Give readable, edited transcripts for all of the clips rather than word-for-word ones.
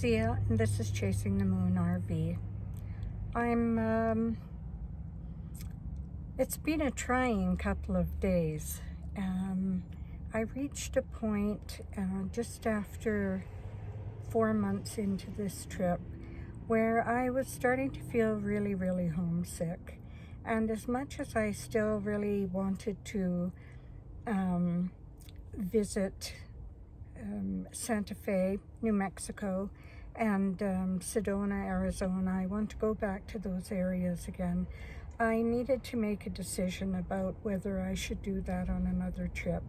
Zia, and this is Chasing the Moon RV. It's been a trying couple of days. I reached a point just after 4 months into this trip where I was starting to feel really, really homesick. And as much as I still really wanted to visit Santa Fe, New Mexico, and Sedona, Arizona. I want to go back to those areas again. I needed to make a decision about whether I should do that on another trip.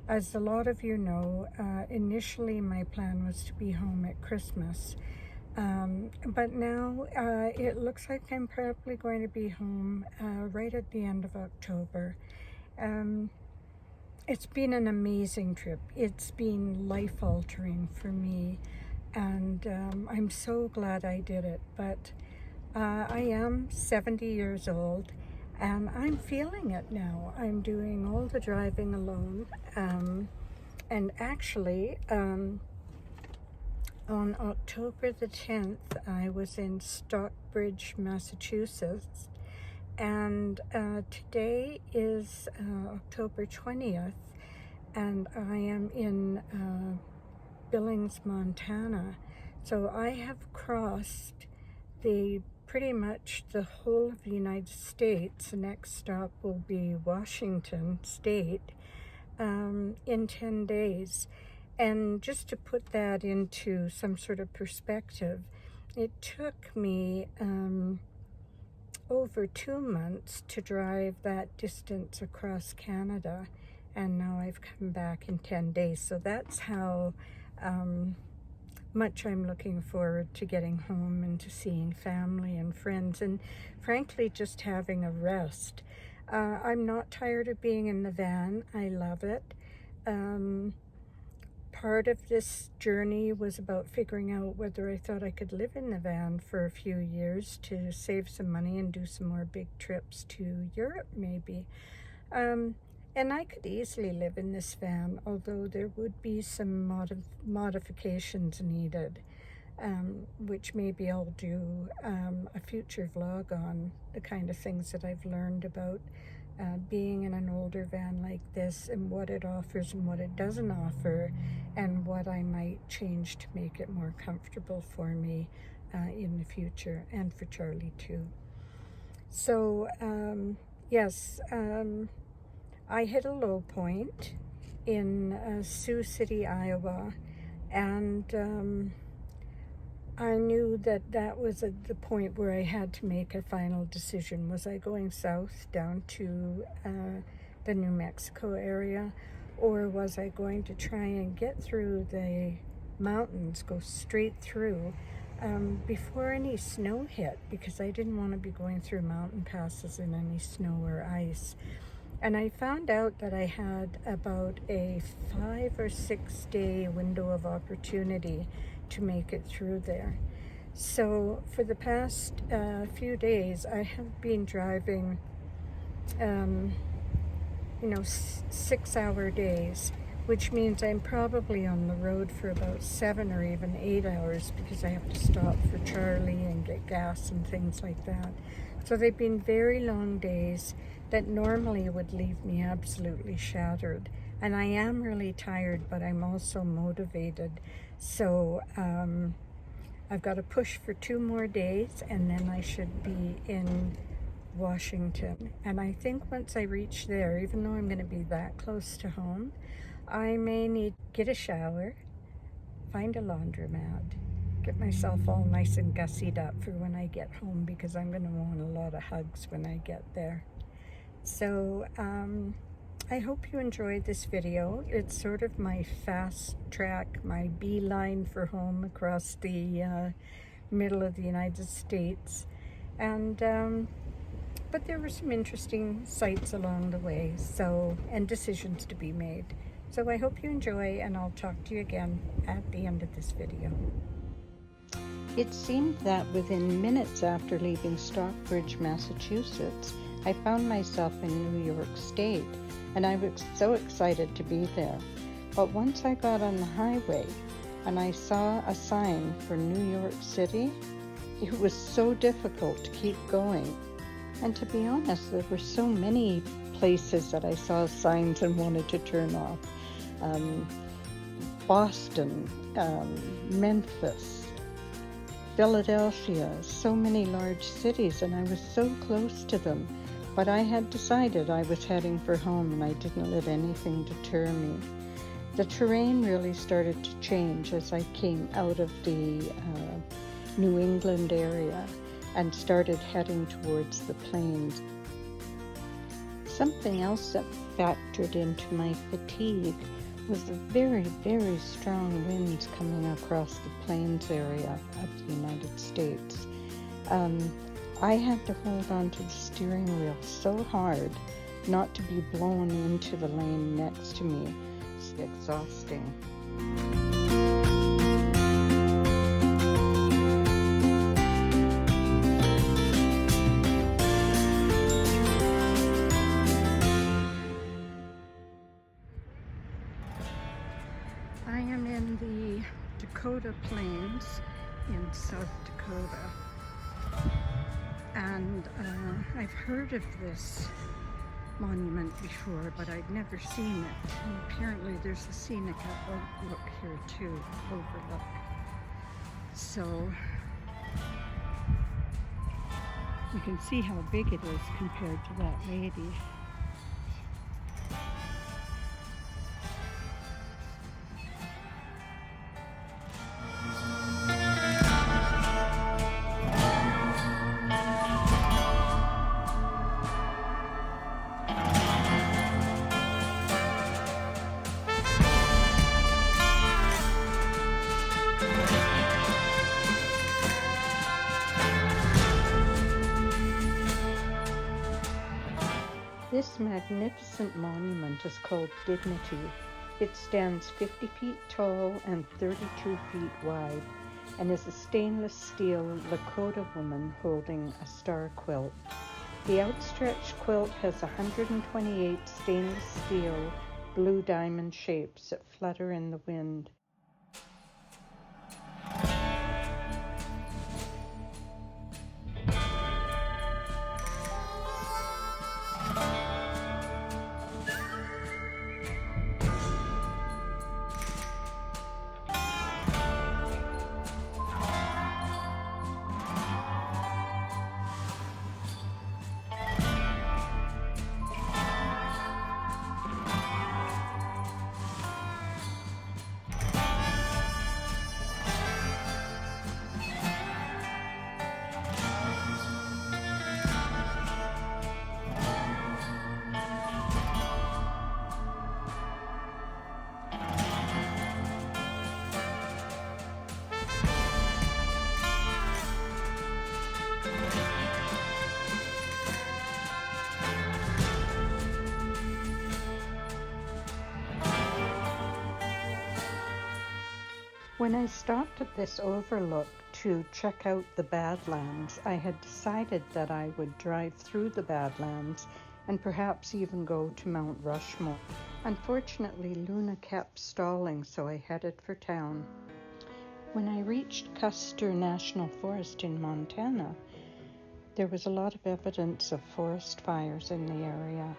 As a lot of you know, initially my plan was to be home at Christmas. But now it looks like I'm probably going to be home right at the end of October. It's been an amazing trip. It's been life-altering for me, and I'm so glad I did it. But I am 70 years old, and I'm feeling it now. I'm doing all the driving alone, and actually, on October the 10th, I was in Stockbridge, Massachusetts, and today is October 20th, and I am in Billings, Montana. So I have crossed pretty much the whole of the United States. The next stop will be Washington State in 10 days. And just to put that into some sort of perspective, it took me over 2 months to drive that distance across Canada, and now I've come back in 10 days. So that's how much I'm looking forward to getting home and to seeing family and friends, and frankly just having a rest. I'm not tired of being in the van. I love it. Part of this journey was about figuring out whether I thought I could live in the van for a few years to save some money and do some more big trips to Europe maybe. And I could easily live in this van, although there would be some modifications needed, which maybe I'll do a future vlog on, the kind of things that I've learned about being in an older van like this, and what it offers and what it doesn't offer, and what I might change to make it more comfortable for me in the future, and for Charlie too. So yes, I hit a low point in Sioux City, Iowa, and I knew that that was at the point where I had to make a final decision. Was I going south down to the New Mexico area, or was I going to try and get through the mountains, go straight through before any snow hit, because I didn't want to be going through mountain passes in any snow or ice. And I found out that I had about a 5 or 6 day window of opportunity to make it through there. So for the past few days, I have been driving 6-hour days, which means I'm probably on the road for about 7 or even 8 hours, because I have to stop for Charlie and get gas and things like that. So they've been very long days that normally would leave me absolutely shattered. And I am really tired, but I'm also motivated. So I've got to push for 2 more days, and then I should be in Washington. And I think once I reach there, even though I'm going to be that close to home, I may need to get a shower, find a laundromat, get myself all nice and gussied up for when I get home, because I'm going to want a lot of hugs when I get there. So I hope you enjoyed this video. It's sort of my fast track, my beeline for home across the middle of the United States. And but there were some interesting sights along the way, and decisions to be made. So I hope you enjoy, and I'll talk to you again at the end of this video. It seemed that within minutes after leaving Stockbridge, Massachusetts, I found myself in New York State, and I was so excited to be there. But once I got on the highway, and I saw a sign for New York City. It was so difficult to keep going. And to be honest, there were so many places that I saw signs and wanted to turn off. Boston, Memphis, Philadelphia, so many large cities, and I was so close to them. But I had decided I was heading for home, and I didn't let anything deter me. The terrain really started to change as I came out of the New England area and started heading towards the plains. Something else that factored into my fatigue was the very, very strong winds coming across the plains area of the United States. I had to hold on to the steering wheel so hard not to be blown into the lane next to me. It's exhausting. I am in the Dakota Plains in South Dakota, and I've heard of this monument before, but I'd never seen it. And apparently there's a scenic outlook here too, overlook. So you can see how big it is compared to that lady. This magnificent monument is called Dignity. It stands 50 feet tall and 32 feet wide, and is a stainless steel Lakota woman holding a star quilt. The outstretched quilt has 128 stainless steel blue diamond shapes that flutter in the wind. When I stopped at this overlook to check out the Badlands, I had decided that I would drive through the Badlands and perhaps even go to Mount Rushmore. Unfortunately, Luna kept stalling, so I headed for town. When I reached Custer National Forest in Montana, there was a lot of evidence of forest fires in the area.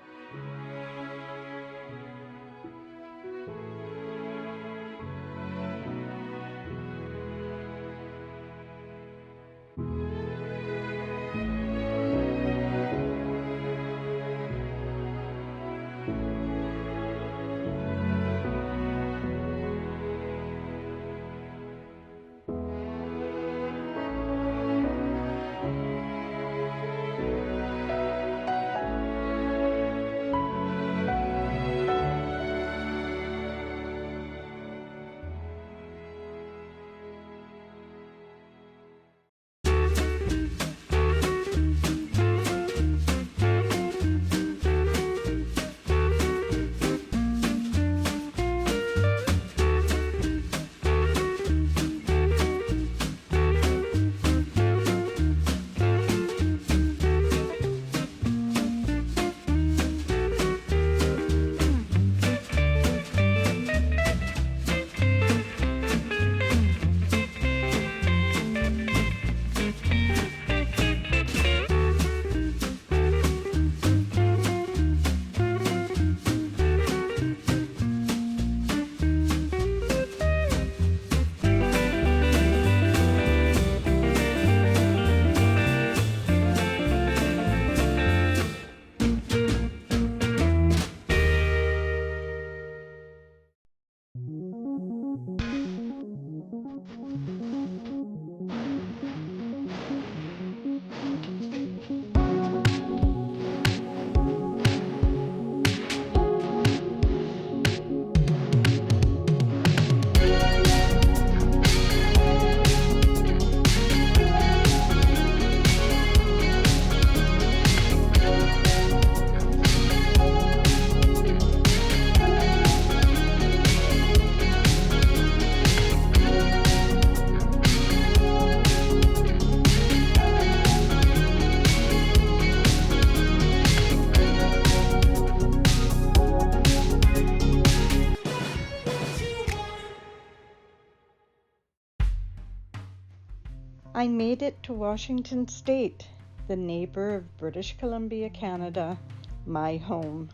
I made it to Washington State, the neighbor of British Columbia, Canada, my home.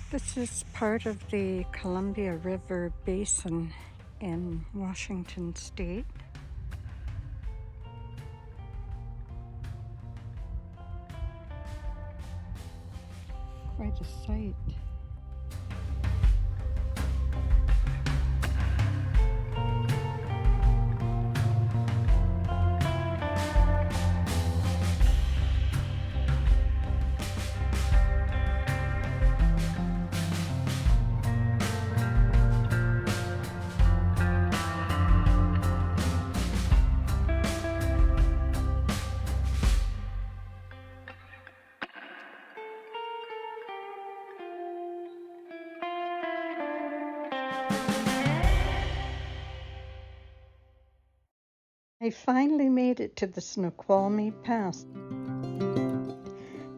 This is part of the Columbia River Basin in Washington State. Quite a sight. I finally made it to the Snoqualmie Pass.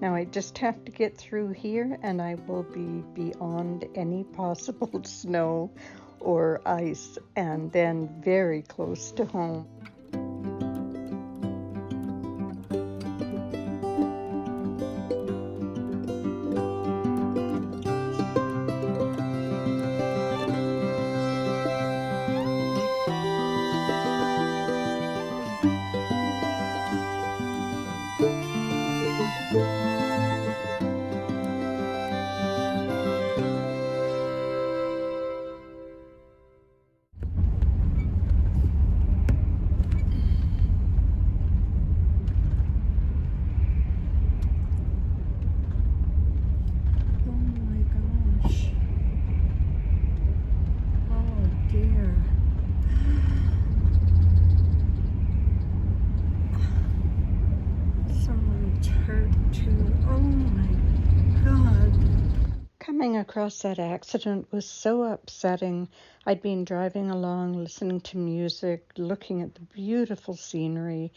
Now I just have to get through here and I will be beyond any possible snow or ice and then very close to home. Coming across that accident was so upsetting. I'd been driving along, listening to music, looking at the beautiful scenery,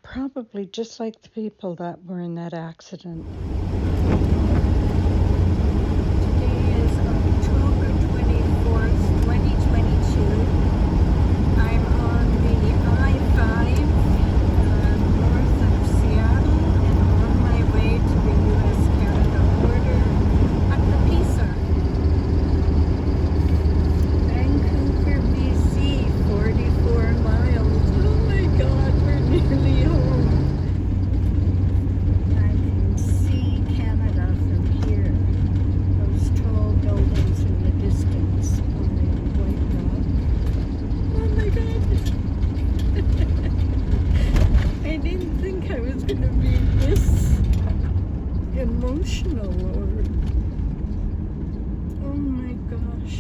probably just like the people that were in that accident. Today is October 24th, 2022. I'm on the I-5 north of Seattle and on my way to the U.S.-Canada border. Vancouver, BC, 44 miles. Oh my God, we're nearly home. I can see Canada from here. Those tall buildings in the distance on the white rock. Oh my God. I didn't think I was going to be this emotional or oh my gosh.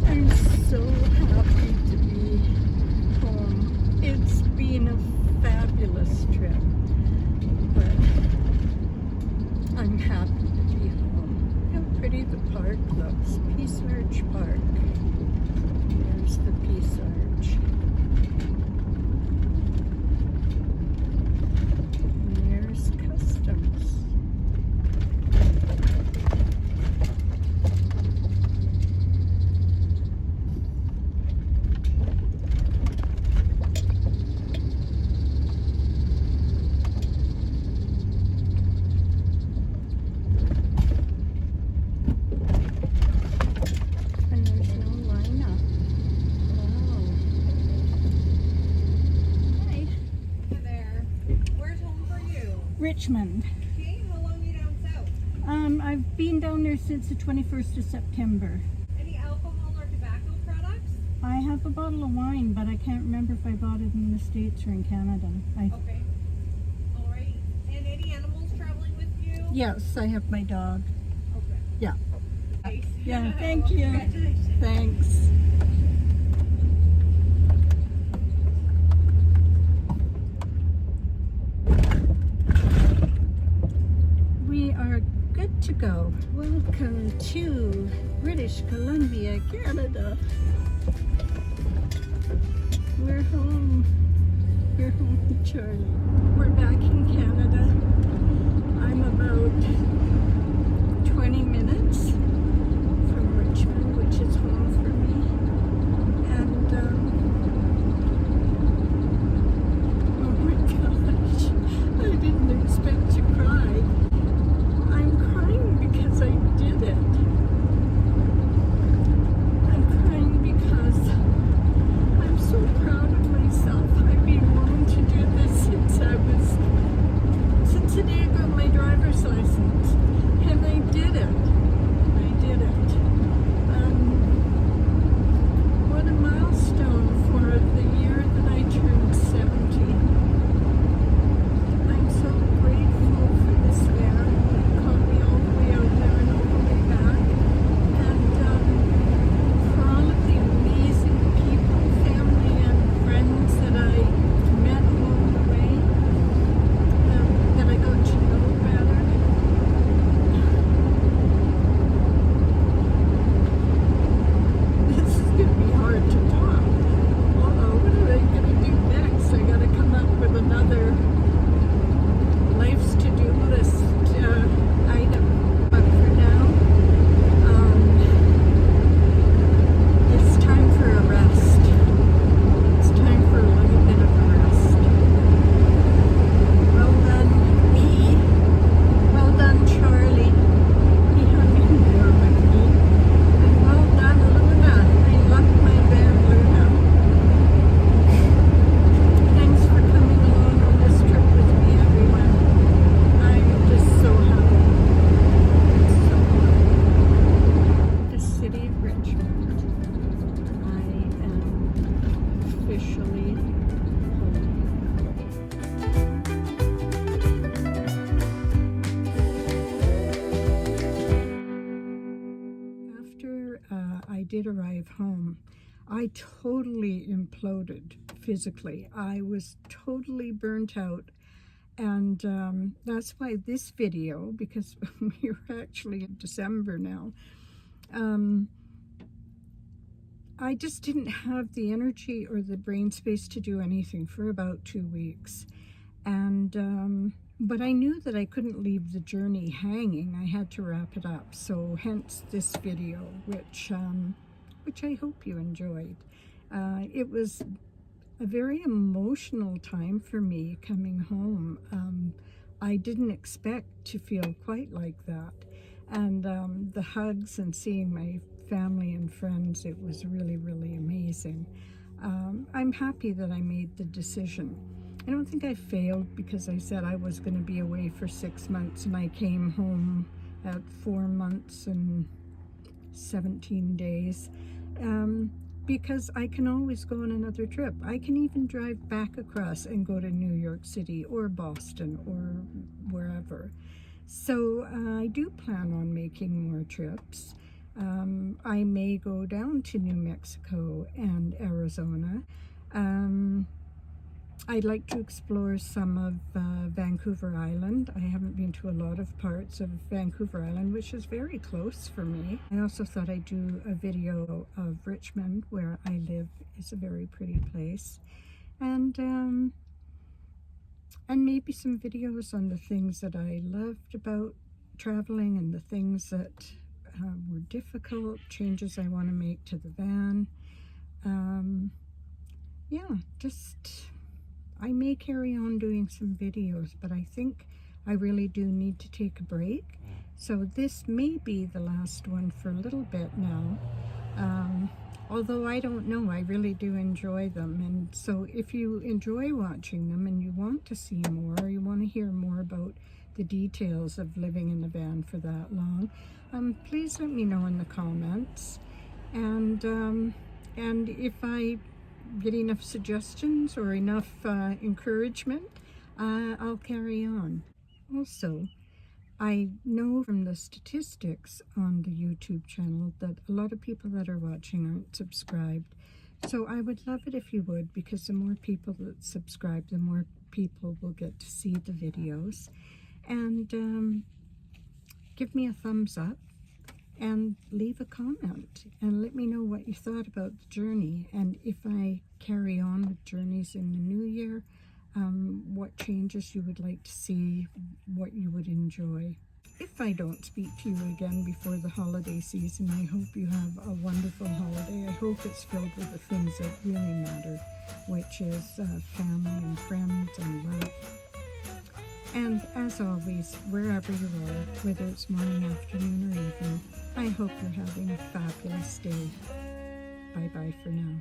I'm so happy to be home. It's been a fabulous trip, but I'm happy to be home. How pretty the park looks. Peace Arch Park. There's the Peace Arch. And there's Customs. Richmond. Okay, how long are you down south? I've been down there since the 21st of September. Any alcohol or tobacco products? I have a bottle of wine, but I can't remember if I bought it in the States or in Canada. Okay. All right. And any animals traveling with you? Yes, I have my dog. Okay. Yeah. Nice. Yeah, thank you. Congratulations. Thanks. We are good to go. Welcome to British Columbia, Canada. We're home. We're home, Charlie. We're back in Canada. I'm about 20 minutes from Richmond, which is home for me. And officially after I did arrive home, I totally imploded physically. I was totally burnt out. And that's why this video, because we're actually in December now, I just didn't have the energy or the brain space to do anything for about 2 weeks. And but I knew that I couldn't leave the journey hanging. I had to wrap it up. So hence this video, which I hope you enjoyed. It was a very emotional time for me coming home. I didn't expect to feel quite like that. And the hugs and seeing my family and friends, it was really, really amazing. I'm happy that I made the decision. I don't think I failed, because I said I was going to be away for 6 months, and I came home at 4 months and 17 days. Because I can always go on another trip. I can even drive back across and go to New York City or Boston or wherever. So I do plan on making more trips. I may go down to New Mexico and Arizona. I'd like to explore some of Vancouver Island. I haven't been to a lot of parts of Vancouver Island, which is very close for me. I also thought I'd do a video of Richmond, where I live. It's a very pretty place. And maybe some videos on the things that I loved about traveling and the things that were difficult, changes I want to make to the van. Yeah, I may carry on doing some videos, but I think I really do need to take a break. So this may be the last one for a little bit now. Although I don't know, I really do enjoy them. And so if you enjoy watching them and you want to see more, or you want to hear more about the details of living in the van for that long, please let me know in the comments. And if I get enough suggestions or enough encouragement, I'll carry on. Also, I know from the statistics on the YouTube channel that a lot of people that are watching aren't subscribed. So I would love it if you would, because the more people that subscribe, the more people will get to see the videos. And give me a thumbs up and leave a comment and let me know what you thought about the journey, and if I carry on with journeys in the new year, what changes you would like to see, what you would enjoy. If I don't speak to you again before the holiday season, I hope you have a wonderful holiday. I hope it's filled with the things that really matter, which is family and friends and love. And as always, wherever you are, whether it's morning, afternoon, or evening, I hope you're having a fabulous day. Bye-bye for now.